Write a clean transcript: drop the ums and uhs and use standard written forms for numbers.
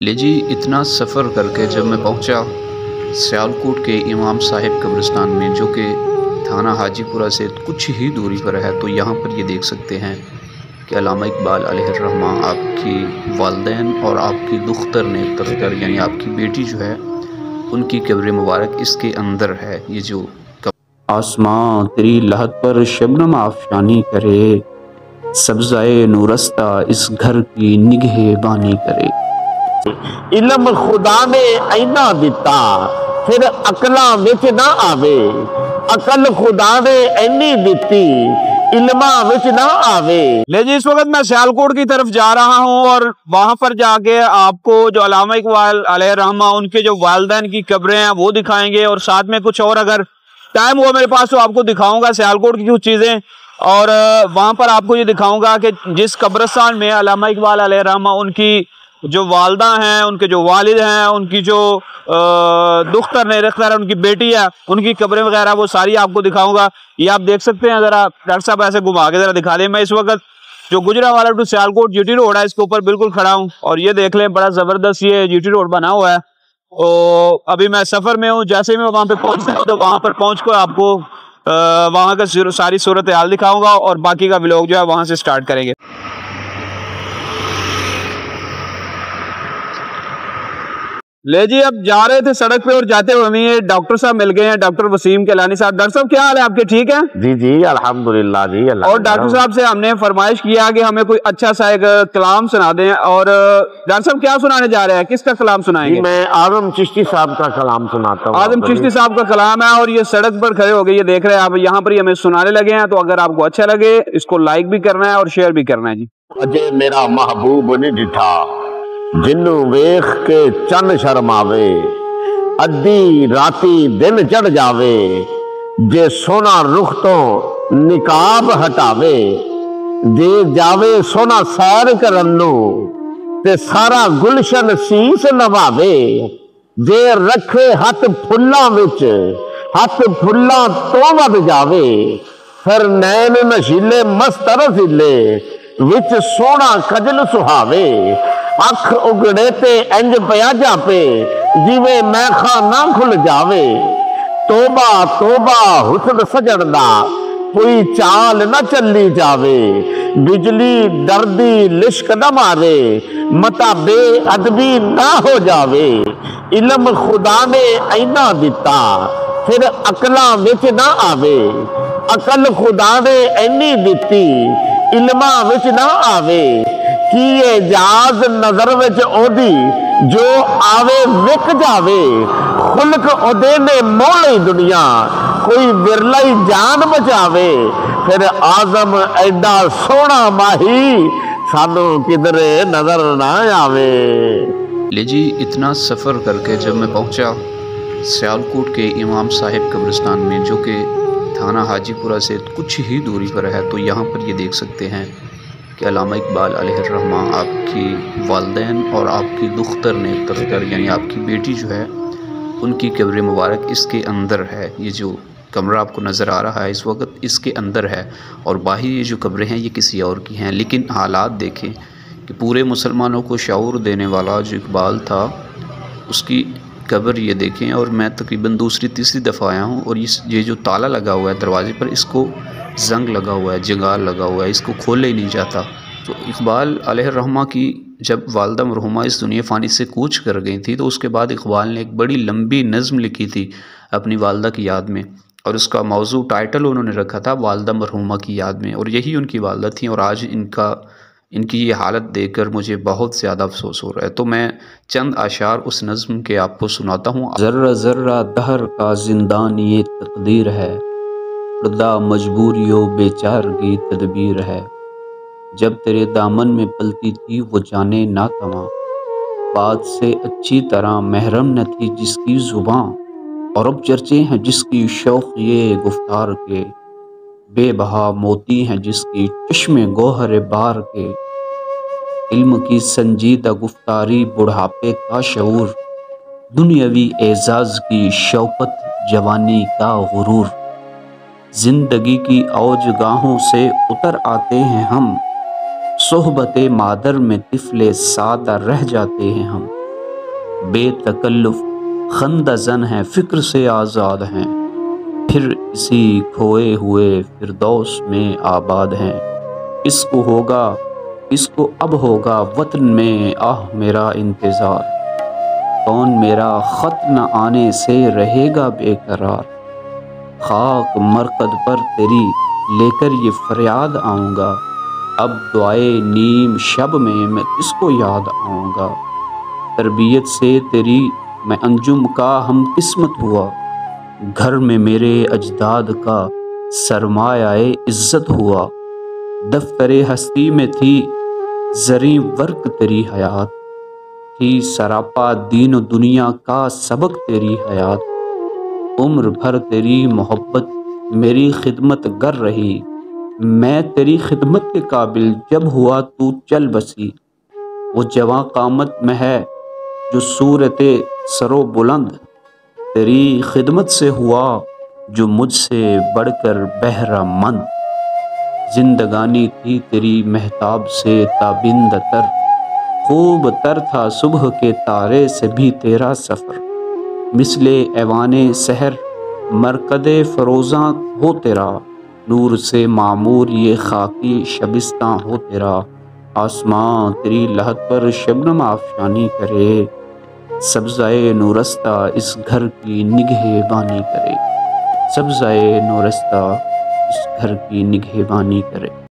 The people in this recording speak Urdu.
لے جی اتنا سفر کر کے جب میں پہنچا سیالکوٹ کے امام صاحب قبرستان میں، جو کہ تھانہ حاجی پورہ سے کچھ ہی دوری پر ہے، تو یہاں پر یہ دیکھ سکتے ہیں کہ علامہ اقبال علیہ الرحمہ آپ کی والدین اور آپ کی دختر نے تذکر یعنی آپ کی بیٹی جو ہے ان کی قبر مبارک اس کے اندر ہے۔ یہ جو آسمان تیری لحد پر شبنم آفشانی کرے، سبزائے نورستہ اس گھر کی نگہ بانی کرے۔ علم خدا نے اینا دیتا پھر عقلاں وچ نہ آوے، عقل خدا نے اینی دیتی علماں وچ نہ آوے۔ لے جی اس وقت میں سیالکوٹ کی طرف جا رہا ہوں اور وہاں پر جا کے آپ کو جو علامہ اقبال علیہ الرحمہ ان کے جو والدین کی قبریں ہیں وہ دکھائیں گے، اور ساتھ میں کچھ اور اگر ٹائم ہوا میرے پاس تو آپ کو دکھاؤں گا سیالکوٹ کی کچھ چیزیں، اور وہاں پر آپ کو یہ دکھاؤں گا کہ جس قبرستان میں علامہ اقبال علیہ الرحمہ ان کی جو والدہ ہیں، ان کے جو والد ہیں، ان کی جو دختر نے رختار ان کی بیٹی ہے، ان کی قبریں وغیرہ وہ ساری آپ کو دکھاؤں گا۔ یہ آپ دیکھ سکتے ہیں، ذرا ڈاکٹر صاحب ایسے گھما کے ذرا دکھا دیں۔ میں اس وقت جو Gujranwala to Sialkot G T road ہے اس کے اوپر بالکل کھڑا ہوں، اور یہ دیکھ لیں بڑا زبردست یہ جی ٹی روڈ بنا ہوا ہے۔ اور ابھی میں سفر میں ہوں، جیسے میں وہاں پہ پہنچتا ہوں تو وہاں پر پہنچ کر آپ کو وہاں کا ساری صورتحال دکھاؤں گا، اور باقی کا ولاگ جو ہے وہاں سے سٹارٹ کریں گے۔ لے جی اب جا رہے تھے سڑک پہ، اور جاتے ہوئے ہمیں یہ ڈاکٹر صاحب مل گئے ہیں، ڈاکٹر وسیم کیلانی صاحب۔ ڈاکٹر صاحب کیا حال ہے آپ کے؟ ٹھیک ہے جی جی الحمدللہ جی اللہ۔ اور ڈاکٹر صاحب سے ہم نے فرمائش کیا کہ ہمیں کوئی اچھا سا ایک کلام سنا دیں، اور ڈاکٹر صاحب کیا سنانے جا رہے ہیں؟ کس کا کلام سنائیں گے؟ میں اعظم چشتی صاحب کا کلام سناتا ہوں۔ اعظم چشتی صاحب کا کلام ہے، اور یہ سڑک پر کھڑے ہو گئے، یہ دیکھ رہے ہیں آپ، یہاں پر ہی ہمیں سنانے لگے ہیں۔ تو اگر آپ کو اچھا لگے اس کو لائک بھی کرنا ہے اور شیئر بھی کرنا ہے جی۔ اجے میرا محبوب نہیں ڈٹھا جنوں ویخ کے چن شرماوے، ادھی راتی دن چڑھ جاوے، جے سونا رخ تو نقاب ہٹاوے، دے جاوے سونا سیر کرنو تے سارا گلشن سیس نواوے، جے رکھے ہاتھ پھلاں وچ ہاتھ پھلاں تو ود جاوے، پھر نین نشیلے مست رسیلے وچ سونا کجل سہاوے، اکھ اگڑے تے انج پیا جاپے جیویں میخاں نہ کھل جاوے، توبہ توبہ حسن سجن دا کوئی چال نہ چلی جاوے، بجلی ڈردی لشک نہ مارے متا بے ادبی نہ ہو جاوے، علم خدا نے اینا دیتا پھر عقلاں وچ نہ آوے، عقل خدا نے اینی دیتی علماں وچ نہ آوے، کی اعجاز نظر وچ اودی جو آوے وک جاوے، خلق اودے نے مولی دنیا کوئی ورلائی جان بچاوے، پھر اعظم ایڈا سونا ماہی سانو کدھرے نظر نہ آوے۔ لے جی اتنا سفر کر کے جب میں پہنچا سیالکوٹ کے امام صاحب قبرستان میں، جو کہ تھانہ حاجی پورہ سے کچھ ہی دوری پر ہے، تو یہاں پر یہ دیکھ سکتے ہیں کہ علامہ اقبال علیہ الرحمہ آپ کی والدین اور آپ کی دختر نے تذکر یعنی آپ کی بیٹی جو ہے ان کی قبر مبارک اس کے اندر ہے۔ یہ جو کمرہ آپ کو نظر آ رہا ہے اس وقت اس کے اندر ہے، اور باہر یہ جو قبریں ہیں یہ کسی اور کی ہیں، لیکن حالات دیکھیں کہ پورے مسلمانوں کو شعور دینے والا جو اقبال تھا اس کی قبر یہ دیکھیں، اور میں تقریباً دوسری تیسری دفعہ آیا ہوں، اور یہ جو تالا لگا ہوا ہے دروازے پر اس کو زنگ لگا ہوا ہے، جنگال لگا ہوا ہے، اس کو کھولے ہی نہیں جاتا۔ تو اقبال علیہ الرحمہ کی جب والدہ مرحومہ اس دنیا فانی سے کوچ کر گئی تھی تو اس کے بعد اقبال نے ایک بڑی لمبی نظم لکھی تھی اپنی والدہ کی یاد میں، اور اس کا موضوع ٹائٹل انہوں نے رکھا تھا والدہ مرحومہ کی یاد میں، اور یہی ان کی والدہ تھیں، اور آج ان کی یہ حالت دیکھ کر مجھے بہت زیادہ افسوس ہو رہا ہے۔ تو میں چند اشعار اس نظم کے آپ کو سناتا ہوں۔ ذرہ ذرہ دہر کا زندان یہ تقدیر ہے، پردہ مجبوری و بیچارگی تدبیر ہے، جب تیرے دامن میں پلتی تھی وہ جانے ناتواں، بات سے اچھی طرح محرم نہ تھی جس کی زباں، اور اب چرچے ہیں جس کی شوق یہ گفتار کے، بے بہا موتی ہیں جس کی چشم گوہر بار کے، علم کی سنجیدہ گفتاری بڑھاپے کا شعور، دنیاوی اعزاز کی شوقت جوانی کا غرور، زندگی کی اوج گاہوں سے اتر آتے ہیں ہم، صحبت مادر میں طفل سادہ رہ جاتے ہیں ہم، بے تکلف خندہ زن ہیں، فکر سے آزاد ہیں، پھر اسی کھوئے ہوئے فردوس میں آباد ہیں۔ اس کو ہوگا، اس کو اب ہوگا وطن میں آہ میرا انتظار، کون میرا خط نہ آنے سے رہے گا بے قرار، خاک مرقد پر تیری لے کر یہ فریاد آؤں گا، اب دعائے نیم شب میں کس کو یاد آؤں گا، تربیت سے تیری میں انجم کا ہم قسمت ہوا، گھر میں میرے اجداد کا سرمایہ عزت ہوا، دفتر ہستی میں تھی زریں ورق تیری حیات، تھی سراپا دین و دنیا کا سبق تیری حیات، عمر بھر تیری محبت میری خدمت گر رہی، میں تیری خدمت کے قابل جب ہوا تو چل بسی، وہ جواں قامت میں ہے جو صورت سرو بلند، تیری خدمت سے ہوا جو مجھ سے بڑھ کر بہرہ مند، زندگانی تھی تیری مہتاب سے تابند تر، خوب تر تھا صبح کے تارے سے بھی تیرا سفر، مثل ایوان سحر مرکد فروزاں ہو تیرا، نور سے معمور یہ خاکی شبستاں ہو تیرا، آسماں تیری لحد پر شبنم آفشانی کرے، سبزۂ نورستہ اس گھر کی نگہبانی کرے، سبزۂ نورستہ اس گھر کی نگہبانی کرے۔